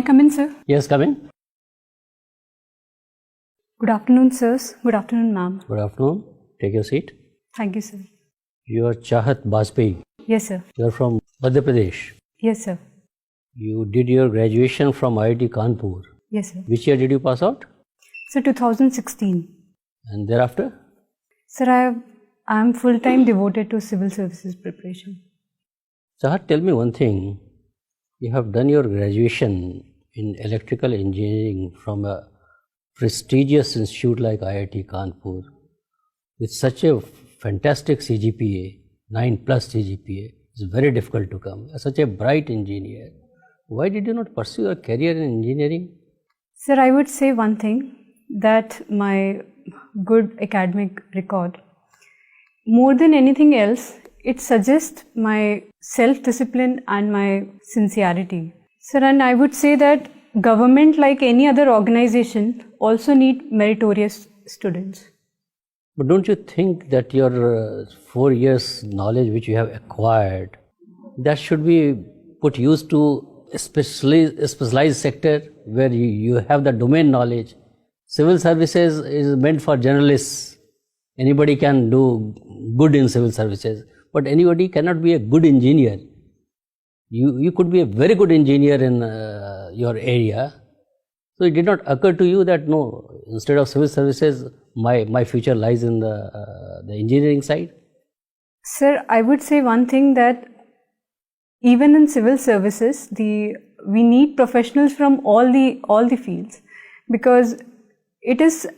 come in, sir? Yes, come in. Good afternoon, sirs. Good afternoon, ma'am. Good afternoon. Take your seat. Thank you, sir. You are Chahat Bajpai. Yes, sir. You are from Madhya Pradesh. Yes, sir. You did your graduation from IIT Kanpur. Yes, sir. Which year did you pass out? Sir, 2016. And thereafter? Sir, I am full-time devoted to civil services preparation. Chahat, tell me one thing. You have done your graduation in electrical engineering from a prestigious institute like IIT Kanpur with such a fantastic CGPA, 9+ CGPA. It's very difficult to come. Such a bright engineer. Why did you not pursue your career in engineering? Sir, I would say one thing, that my good academic record, more than anything else, it suggests my self-discipline and my sincerity. Sir, and I would say that government, like any other organization, also need meritorious students. But don't you think that your 4 years knowledge which you have acquired, that should be put use to a specialized sector where you have the domain knowledge? Civil services is meant for journalists. Anybody can do good in civil services, but anybody cannot be a good engineer. You could be a very good engineer in your area. So it did not occur to you that no, instead of civil services, my future lies in the engineering side? Sir, I would say one thing, that even in civil services, we need professionals from all the fields, because it is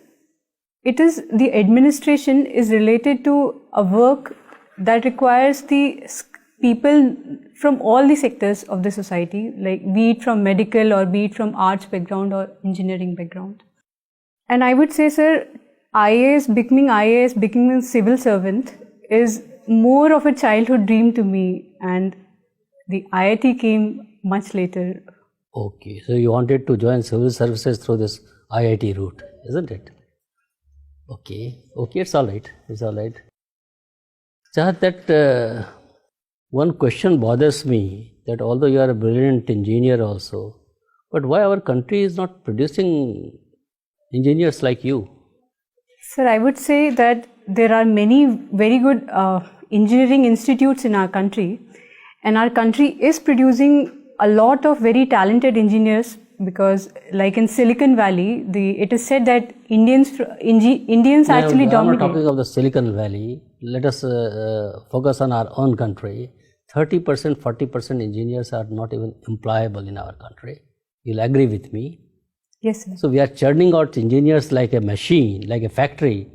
the administration is related to a work that requires the people from all the sectors of the society, like be it from medical or be it from arts background or engineering background. And I would say, sir, becoming a civil servant is more of a childhood dream to me, and the IIT came much later. Okay, so you wanted to join civil services through this IIT route, isn't it? Okay, it's all right. Chahat, that one question bothers me, that although you are a brilliant engineer also, but why our country is not producing engineers like you? Sir, I would say that there are many very good engineering institutes in our country, and our country is producing a lot of very talented engineers, because like in Silicon Valley, it is said that Indians actually dominate. I'm not talking of the Silicon Valley. Let us focus on our own country. 30%, 40% engineers are not even employable in our country. You'll agree with me? Yes, sir. So we are churning out engineers like a machine, like a factory,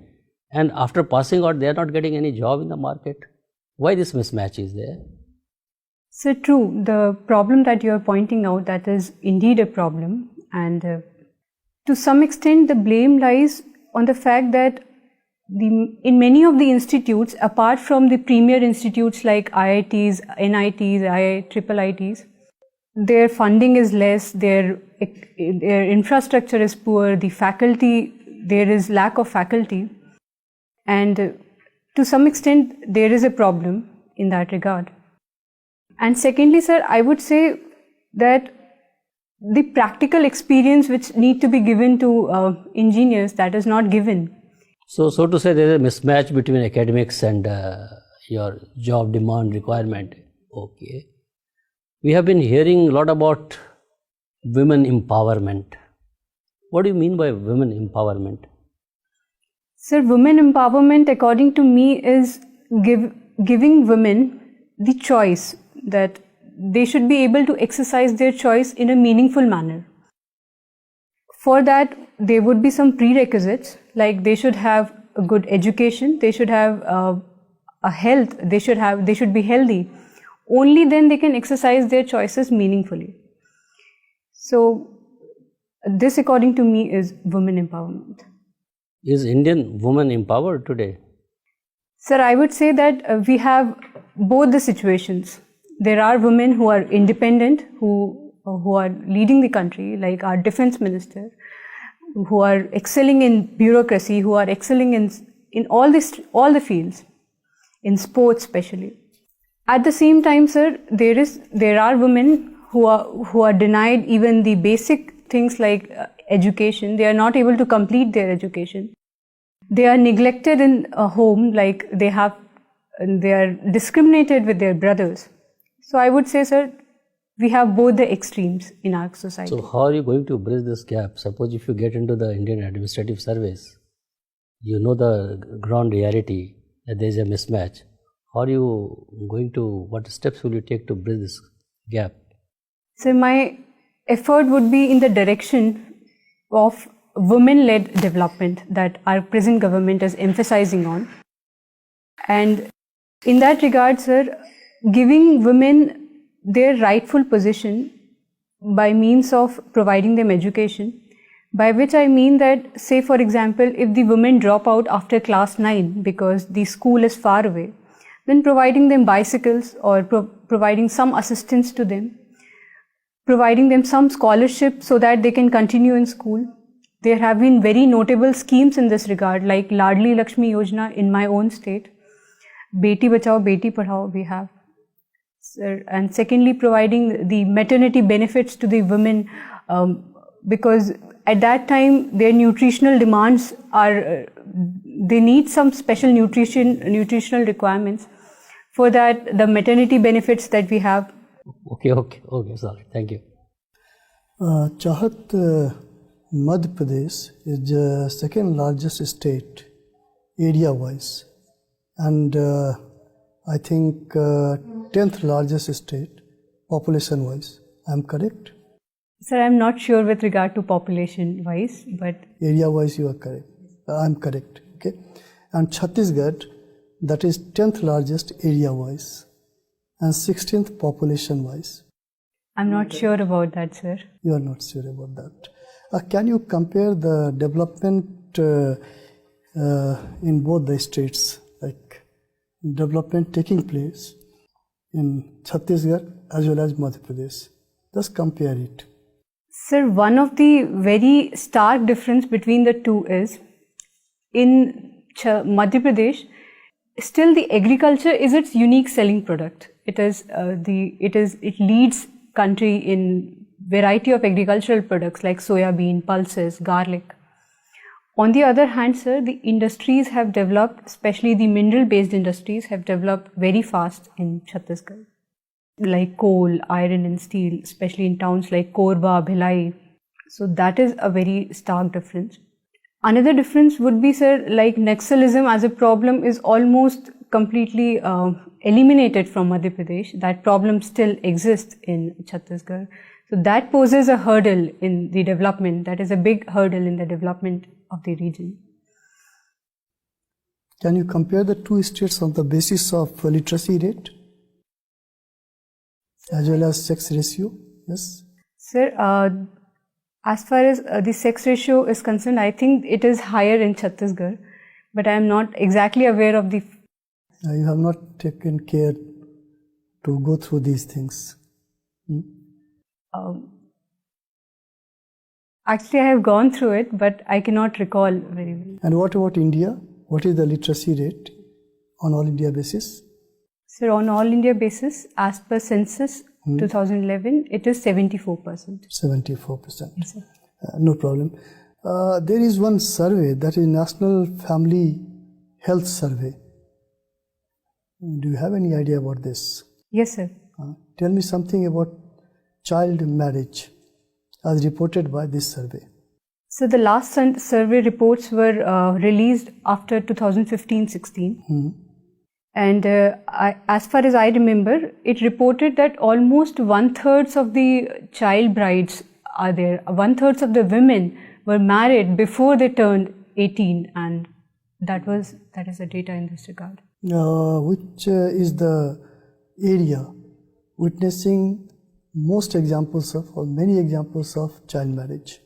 and after passing out, they are not getting any job in the market. Why this mismatch is there? So true, the problem that you are pointing out, that is indeed a problem, and to some extent the blame lies on the fact that in many of the institutes, apart from the premier institutes like IITs, NITs, IIITs, their funding is less, their infrastructure is poor, there is lack of faculty, and to some extent there is a problem in that regard. And secondly, sir, I would say that the practical experience which need to be given to engineers, that is not given. So to say, there is a mismatch between academics and your job demand requirement. Okay. We have been hearing a lot about women empowerment. What do you mean by women empowerment? Sir, women empowerment, according to me, is giving women the choice, that they should be able to exercise their choice in a meaningful manner. For that, there would be some prerequisites, like they should have a good education, they should have a health, they should be healthy. Only then they can exercise their choices meaningfully. So this, according to me, is women empowerment. Is Indian woman empowered today? Sir, I would say that we have both the situations. There are women who are independent, who are leading the country, like our defense minister, who are excelling in bureaucracy, who are excelling in all the fields, in sports especially. At the same time, sir, there are women who are denied even the basic things like education. They are not able to complete their education. They are neglected in a home, like they are discriminated with their brothers. So I would say, sir, we have both the extremes in our society. So how are you going to bridge this gap? Suppose if you get into the Indian administrative service, you know the ground reality that there is a mismatch. How are you going to, what steps will you take to bridge this gap? So my effort would be in the direction of women-led development that our present government is emphasizing on. And in that regard, sir, giving women their rightful position by means of providing them education, by which I mean that, say for example, if the women drop out after class 9 because the school is far away, then providing them bicycles or providing some assistance to them, providing them some scholarship so that they can continue in school. There have been very notable schemes in this regard, like Ladli Lakshmi Yojana in my own state, Beti Bachao, Beti Padhao we have. And secondly, providing the maternity benefits to the women, because at that time their nutritional demands are, they need some special nutritional requirements. For that, the maternity benefits that we have. Okay, sorry, thank you. Chahat, Madhya Pradesh is the second largest state area-wise, and I think 10th largest state population-wise. I'm correct? Sir, I'm not sure with regard to population-wise, but area-wise you are correct. I'm correct. Okay, and Chhattisgarh, that is 10th largest area-wise and 16th population-wise. I'm not sure about that, sir. You are not sure about that. Can you compare the development in both the states, like development taking place in Chhattisgarh as well as Madhya Pradesh? Just compare it. Sir, one of the very stark difference between the two is, in Madhya Pradesh, still the agriculture is its unique selling product. It leads country in variety of agricultural products like soybean, pulses, garlic. On the other hand, sir, the industries have developed, especially the mineral-based industries have developed very fast in Chhattisgarh, like coal, iron and steel, especially in towns like Korba, Bhilai. So that is a very stark difference. Another difference would be, sir, like Naxalism as a problem is almost completely eliminated from Madhya Pradesh. That problem still exists in Chhattisgarh. So that poses a hurdle in the development. That is a big hurdle in the development of the region. Can you compare the two states on the basis of literacy rate as well as sex ratio? Yes. Sir, as far as the sex ratio is concerned, I think it is higher in Chhattisgarh, but I am not exactly aware of the... You have not taken care to go through these things. Actually, I have gone through it, but I cannot recall very well. And what about India? What is the literacy rate on all India basis? Sir, on all India basis, as per census 2011, it is 74%. 74%. Yes, sir. No problem. There is one survey, that is National Family Health Survey. Do you have any idea about this? Yes, sir. Tell me something about child marriage as reported by this survey. So the last survey reports were released after 2015-16. And as far as I remember, it reported that almost 1/3 of the child brides are there. 1/3 of the women were married before they turned 18, and that is the data in this regard. Which is the area witnessing most examples of, or many examples of child marriage?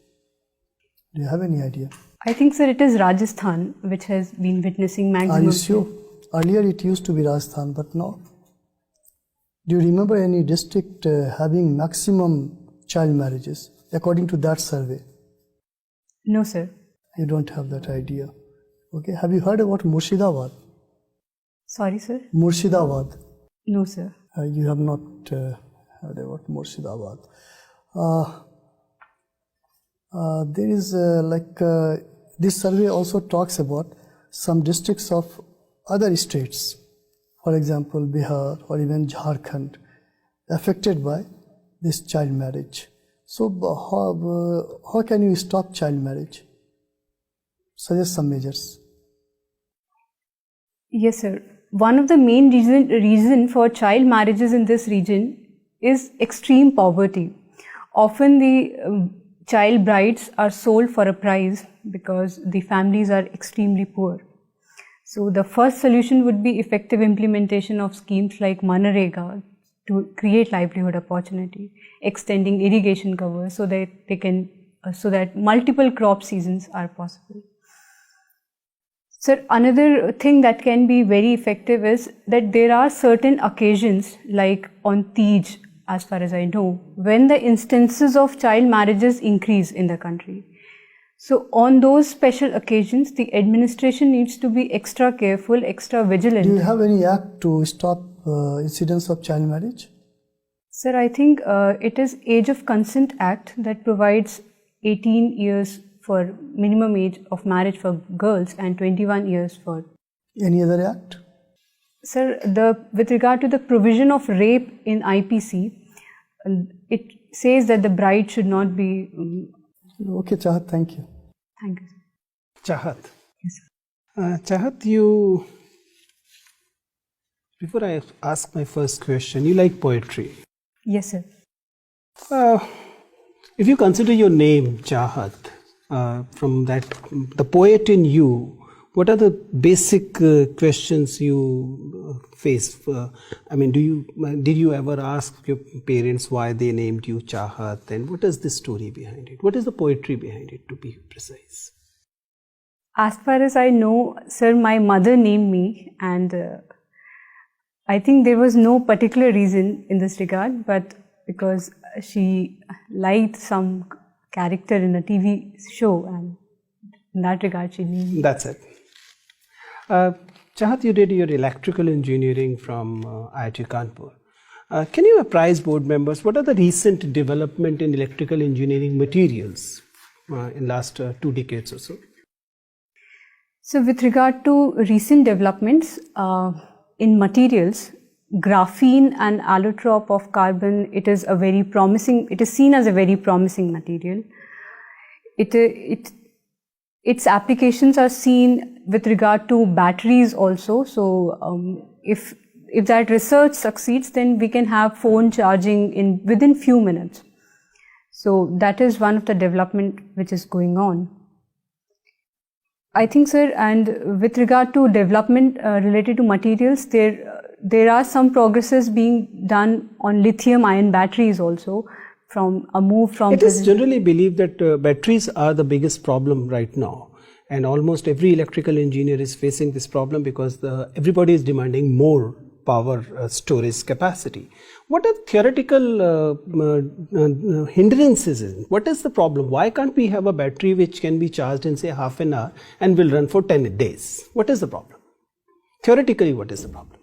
Do you have any idea? I think, sir, it is Rajasthan which has been witnessing maximum. Are you sure? Earlier it used to be Rajasthan, but now. Do you remember any district having maximum child marriages according to that survey? No, sir. You don't have that idea. Okay. Have you heard about Murshidabad? Sorry, sir? Murshidabad. No, sir. You have not heard about Murshidabad. There is this survey also talks about some districts of other states, for example, Bihar or even Jharkhand, affected by this child marriage. So how can you stop child marriage? Suggest some measures. Yes, sir. One of the main reason for child marriages in this region is extreme poverty. Often the child brides are sold for a price because the families are extremely poor. So the first solution would be effective implementation of schemes like Manrega to create livelihood opportunity, extending irrigation cover so that multiple crop seasons are possible. Sir, another thing that can be very effective is that there are certain occasions like on Tej, as far as I know, when the instances of child marriages increase in the country. So on those special occasions, the administration needs to be extra careful, extra vigilant. Do you have any act to stop incidents of child marriage? Sir, I think it is Age of Consent Act that provides 18 years for minimum age of marriage for girls and 21 years for... Any other act? Sir, with regard to the provision of rape in IPC, it says that the bride should not be... Okay, Chahat, thank you. Thank you, sir. Chahat. Yes, sir. Chahat, before I ask my first question, you like poetry. Yes, sir. If you consider your name, Chahat, from that, the poet in you, what are the basic questions you face? Did you ever ask your parents why they named you Chahat? And what is the story behind it? What is the poetry behind it, to be precise? As far as I know, sir, my mother named me, and I think there was no particular reason in this regard, but because she liked some character in a TV show, and in that regard she named me. That's it. Chahat, you did your electrical engineering from IIT Kanpur. Can you apprise board members what are the recent development in electrical engineering materials in last 2 decades or so? So with regard to recent developments in materials, graphene and allotrope of carbon, it is seen as a very promising material. Its applications are seen with regard to batteries also. So if that research succeeds, then we can have phone charging within few minutes. So that is one of the development which is going on. I think, sir, and with regard to development related to materials, there are some progresses being done on lithium-ion batteries also. It is generally believed that batteries are the biggest problem right now, and almost every electrical engineer is facing this problem because everybody is demanding more power storage capacity. What are theoretical hindrances in? What is the problem? Why can't we have a battery which can be charged in say half an hour and will run for 10 days? What is the problem? Theoretically, what is the problem?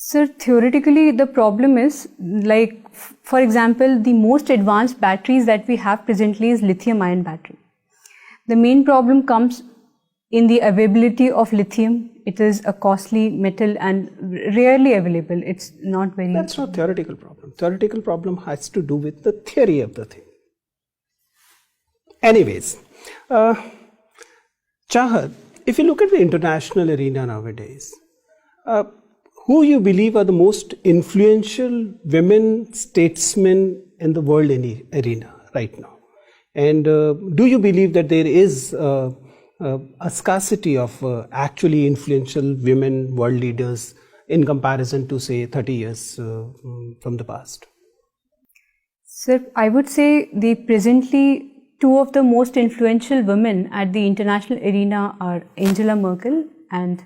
Sir, theoretically, the problem is, like, for example, the most advanced batteries that we have presently is lithium-ion battery. The main problem comes in the availability of lithium. It is a costly metal and rarely available. It's not very... That's not theoretical problem. Theoretical problem has to do with the theory of the thing. Anyways, Chahat, if you look at the international arena nowadays, who you believe are the most influential women statesmen in the world arena right now? And do you believe that there is a scarcity of actually influential women world leaders in comparison to say 30 years from the past? Sir, I would say presently 2 of the most influential women at the international arena are Angela Merkel and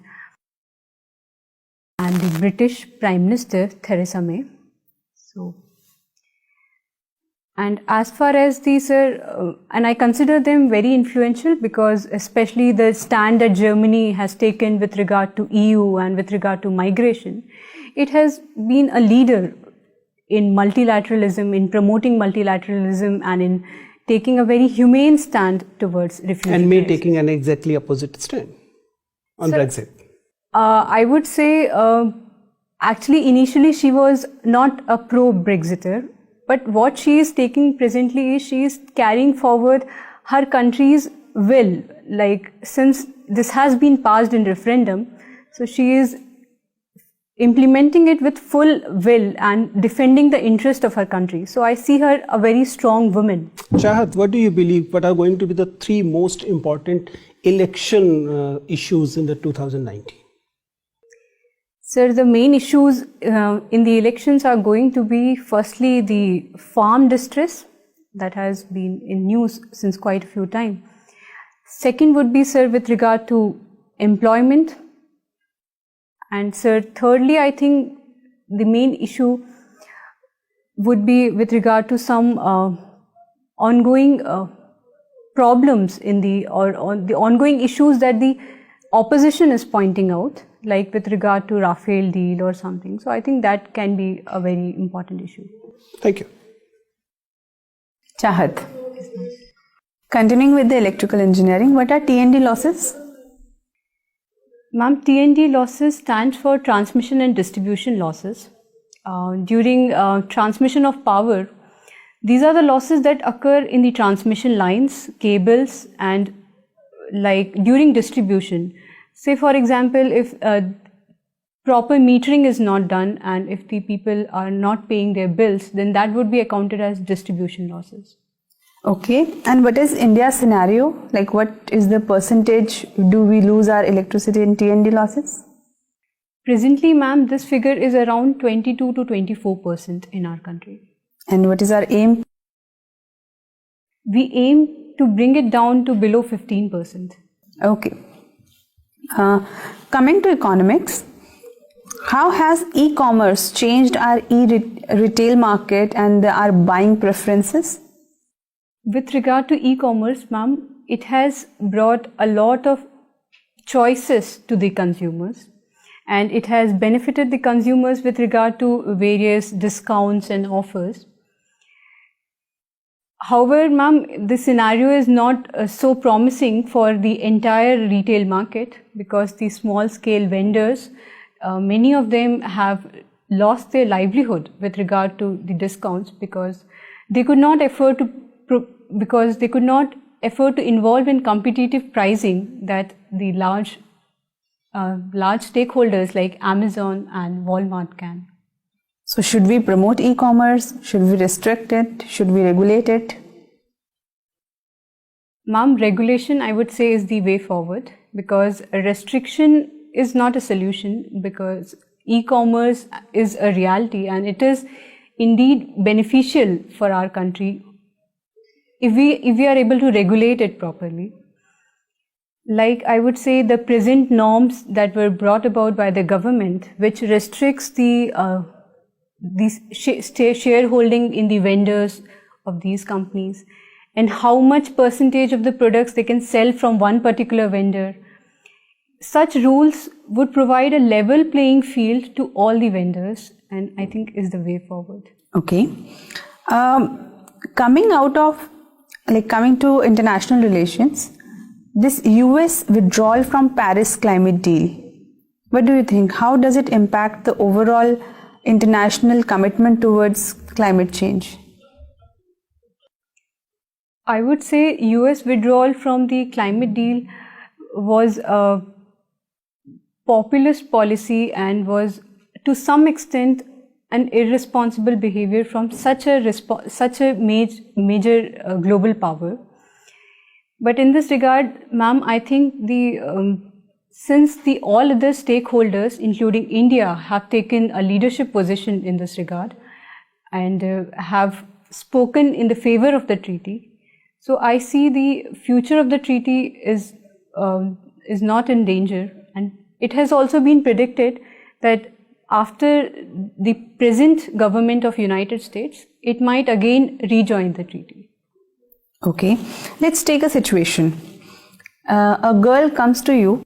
the British Prime Minister Theresa May. And as far as and I consider them very influential because especially the stand that Germany has taken with regard to EU and with regard to migration, it has been a leader in multilateralism, in promoting multilateralism, and in taking a very humane stand towards refugees. And me taking an exactly opposite stand on Brexit. I would say, actually, initially she was not a pro-Brexiter, but what she is taking presently is she is carrying forward her country's will. Like, since this has been passed in referendum, so she is implementing it with full will and defending the interest of her country. So I see her a very strong woman. Chahat, what do you believe? What are going to be the three most important election issues in the 2019? Sir, the main issues in the elections are going to be, firstly, the farm distress that has been in news since quite a few time. Second would be, sir, with regard to employment. And sir, thirdly, I think the main issue would be with regard to some ongoing problems in the ongoing issues that the opposition is pointing out, like with regard to Rafale deal or something. So I think that can be a very important issue. Thank you. Chahat, continuing with the electrical engineering, what are T&D losses? Ma'am, T&D losses stands for transmission and distribution losses. During transmission of power, these are the losses that occur in the transmission lines, cables, and like during distribution. Say, for example, if proper metering is not done and if the people are not paying their bills, then that would be accounted as distribution losses. Okay, and what is India's scenario? Like, what is the percentage do we lose our electricity in T&D losses? Presently, ma'am, this figure is around 22 to 24% in our country. And what is our aim? We aim to bring it down to below 15%. Okay. Coming to economics, how has e-commerce changed our retail market and our buying preferences? With regard to e-commerce, ma'am, it has brought a lot of choices to the consumers, and it has benefited the consumers with regard to various discounts and offers. However, ma'am, the scenario is not so promising for the entire retail market, because the small scale vendors, many of them have lost their livelihood with regard to the discounts, because they could not afford to involve in competitive pricing that the large stakeholders like Amazon and Walmart can. So should we promote e-commerce? Should we restrict it? Should we regulate it? Ma'am, regulation, I would say, is the way forward, because a restriction is not a solution, because e-commerce is a reality and it is indeed beneficial for our country if we are able to regulate it properly. Like, I would say, the present norms that were brought about by the government, which restricts the shareholding in the vendors of these companies, and how much percentage of the products they can sell from one particular vendor. Such rules would provide a level playing field to all the vendors, and I think is the way forward. Okay. Coming to international relations, this US withdrawal from Paris climate deal, what do you think? How does it impact the overall international commitment towards climate change? I would say US withdrawal from the climate deal was a populist policy and was to some extent an irresponsible behavior from such a major global power. But in this regard, ma'am, I think since all other stakeholders, including India, have taken a leadership position in this regard and have spoken in the favor of the treaty, so I see the future of the treaty is not in danger, and it has also been predicted that after the present government of United States, it might again rejoin the treaty. Okay, let's take a situation. A girl comes to you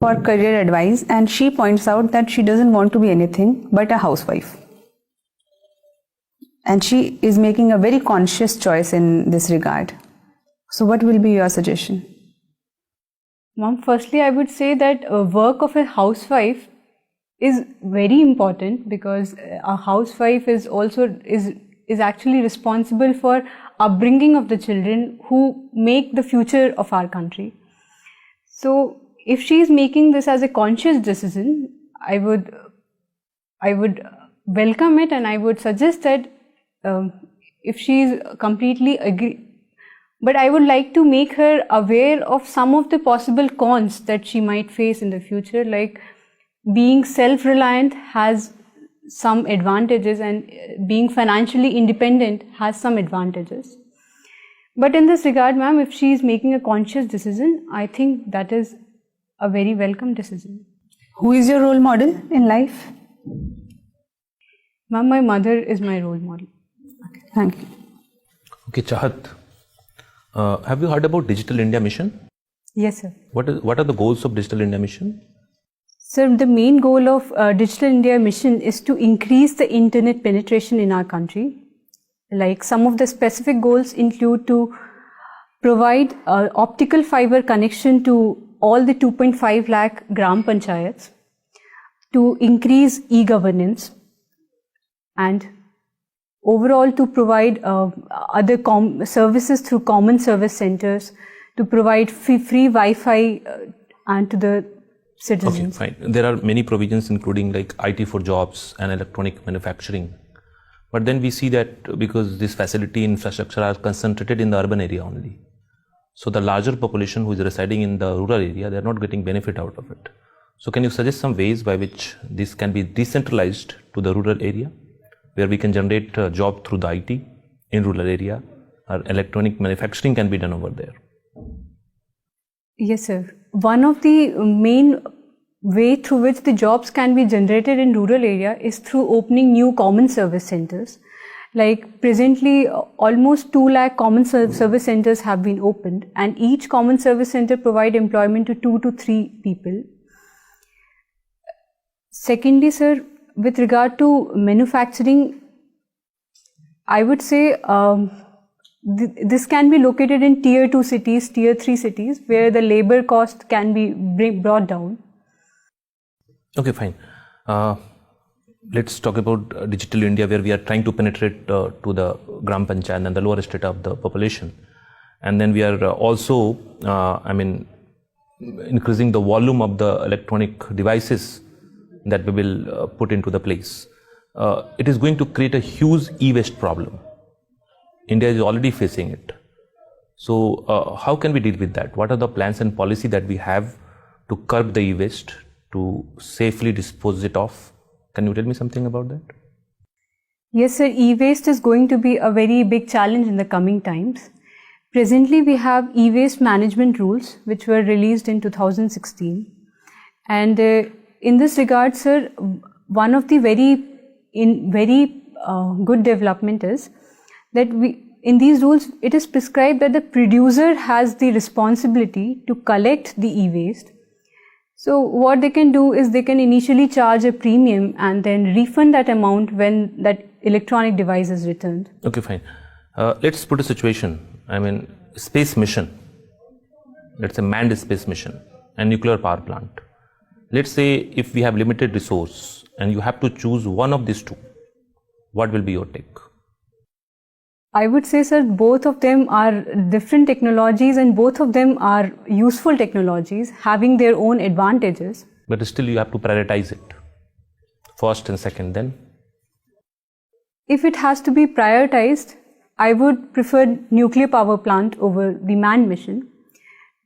for career advice and she points out that she doesn't want to be anything but a housewife. and she is making a very conscious choice in this regard. So what will be your suggestion? Ma'am, firstly, I would say that work of a housewife is very important, because a housewife is actually responsible for upbringing of the children who make the future of our country. So if she is making this as a conscious decision, I would welcome it, and I would suggest that if she is completely agree, but I would like to make her aware of some of the possible cons that she might face in the future, like being self-reliant has some advantages, and being financially independent has some advantages. But in this regard, ma'am, if she is making a conscious decision, I think that is a very welcome decision. Who is your role model in life? Ma'am, my mother is my role model. Okay, thank you. Okay, Chahat, have you heard about Digital India Mission? Yes, sir. What are the goals of Digital India Mission? Sir, the main goal of Digital India Mission is to increase the internet penetration in our country. Like, some of the specific goals include to provide optical fiber connection to all the 2.5 lakh gram panchayats, to increase e-governance, and overall to provide other services through common service centers, to provide free Wi-Fi and to the citizens. Okay, fine. There are many provisions including like IT for jobs and electronic manufacturing. But then we see that because this facility infrastructure are concentrated in the urban area only. So the larger population who is residing in the rural area, they are not getting benefit out of it. So can you suggest some ways by which this can be decentralized to the rural area, where we can generate job through the IT in rural area, or electronic manufacturing can be done over there? Yes, sir. One of the main way through which the jobs can be generated in rural area is through opening new common service centers. Like, presently almost 2 lakh common service centers have been opened, and each common service center provide employment to 2 to 3 people. Secondly, sir, with regard to manufacturing, I would say this can be located in tier 2 cities, tier 3 cities, where the labor cost can be brought down. Okay, fine. Let's talk about Digital India, where we are trying to penetrate to the Gram Panchayat and the lower strata of the population. And then we are also, increasing the volume of the electronic devices that we will put into the place. It is going to create a huge e-waste problem. India is already facing it. So how can we deal with that? What are the plans and policy that we have to curb the e-waste, to safely dispose it off? Can you tell me something about that? Yes, sir. E-waste is going to be a very big challenge in the coming times. Presently, we have e-waste management rules, which were released in 2016. And in this regard, sir, one of the very good development is that in these rules, it is prescribed that the producer has the responsibility to collect the e-waste. So what they can do is they can initially charge a premium and then refund that amount when that electronic device is returned. Okay, fine. Let's put a situation, space mission. Let's say manned space mission and nuclear power plant. Let's say if we have limited resource and you have to choose one of these two, what will be your take? I would say, sir, both of them are different technologies and both of them are useful technologies, having their own advantages. But still you have to prioritize it, first and second then? If it has to be prioritized, I would prefer nuclear power plant over the manned mission,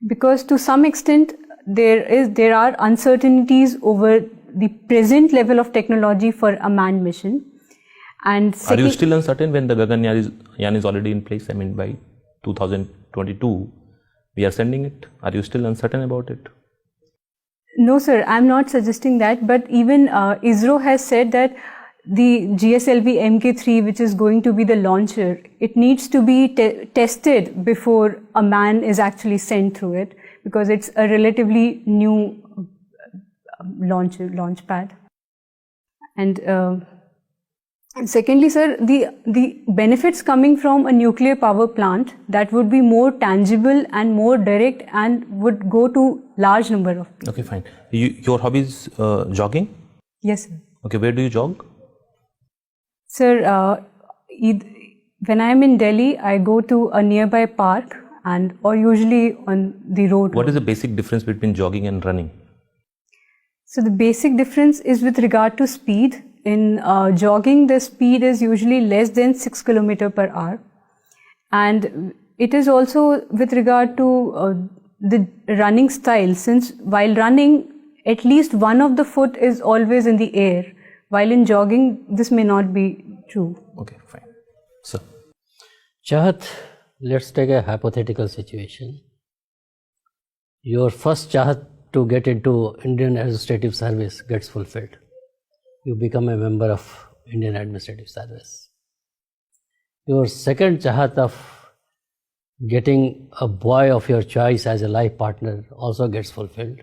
because to some extent there are uncertainties over the present level of technology for a manned mission. And are you still uncertain when the Gaganyaan is already in place? By 2022, we are sending it. Are you still uncertain about it? No, sir, I'm not suggesting that. But even ISRO has said that the GSLV Mk3, which is going to be the launcher, it needs to be tested before a man is actually sent through it, because it's a relatively new launch pad. And And secondly, sir, the benefits coming from a nuclear power plant, that would be more tangible and more direct and would go to large number of people. Okay, fine. Your hobby is jogging? Yes, sir. Okay, where do you jog? Sir, when I'm in Delhi, I go to a nearby park or usually on the road. What is the basic difference between jogging and running? So the basic difference is with regard to speed. In jogging, the speed is usually less than 6 km per hour. And it is also with regard to the running style, since while running, at least one of the foot is always in the air, while in jogging, this may not be true. Okay, fine. So, Chahat, let's take a hypothetical situation. Your first Chahat to get into Indian Administrative Service gets fulfilled. You become a member of Indian Administrative Service. Your second Chahat of getting a boy of your choice as a life partner also gets fulfilled.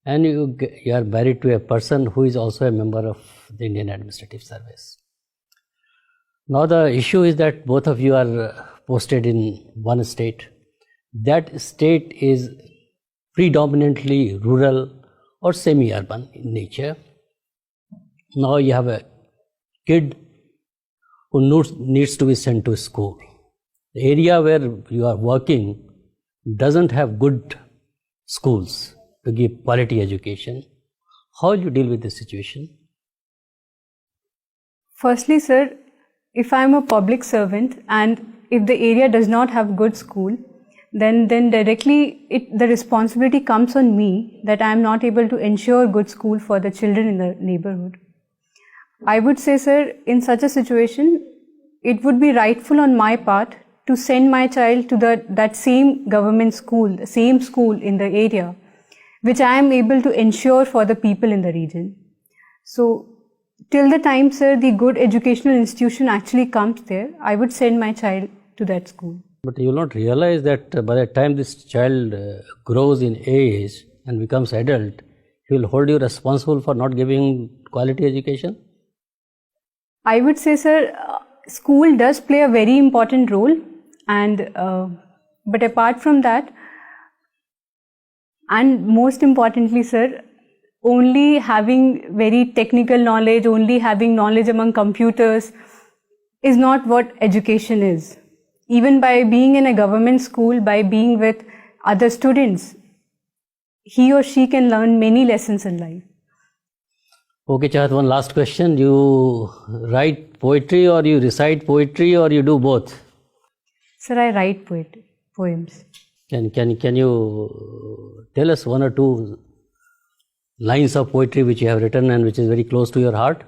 And you are married to a person who is also a member of the Indian Administrative Service. Now the issue is that both of you are posted in one state. That state is predominantly rural or semi-urban in nature. Now you have a kid who needs to be sent to school. The area where you are working doesn't have good schools to give quality education. How will you deal with this situation? Firstly, sir, if I am a public servant and if the area does not have good school, then directly the responsibility comes on me that I am not able to ensure good school for the children in the neighborhood. I would say, sir, in such a situation, it would be rightful on my part to send my child to that same government school, the same school in the area, which I am able to ensure for the people in the region. So, till the time, sir, the good educational institution actually comes there, I would send my child to that school. But you will not realize that by the time this child grows in age and becomes adult, he will hold you responsible for not giving quality education? I would say, sir, school does play a very important role, and but apart from that, and most importantly, sir, only having very technical knowledge, only having knowledge among computers is not what education is. Even by being in a government school, by being with other students, he or she can learn many lessons in life. Okay, Chahat, one last question. You write poetry or you recite poetry or you do both? Sir, I write poems. Can you tell us one or two lines of poetry which you have written and which is very close to your heart?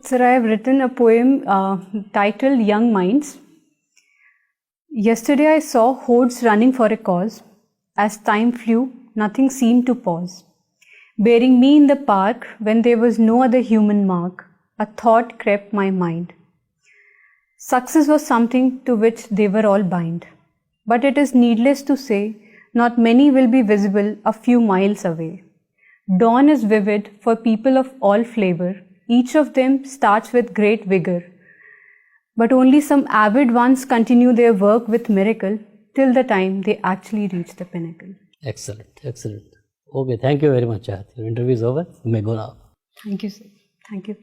Sir, I have written a poem titled Young Minds. Yesterday I saw hordes running for a cause. As time flew, nothing seemed to pause. Bearing me in the park when there was no other human mark, a thought crept my mind. Success was something to which they were all bind. But it is needless to say, not many will be visible a few miles away. Dawn is vivid for people of all flavor. Each of them starts with great vigor. But only some avid ones continue their work with miracle till the time they actually reach the pinnacle. Excellent, excellent. Okay, thank you very much, Chahat. Your interview is over. You may go now. Thank you, sir. Thank you.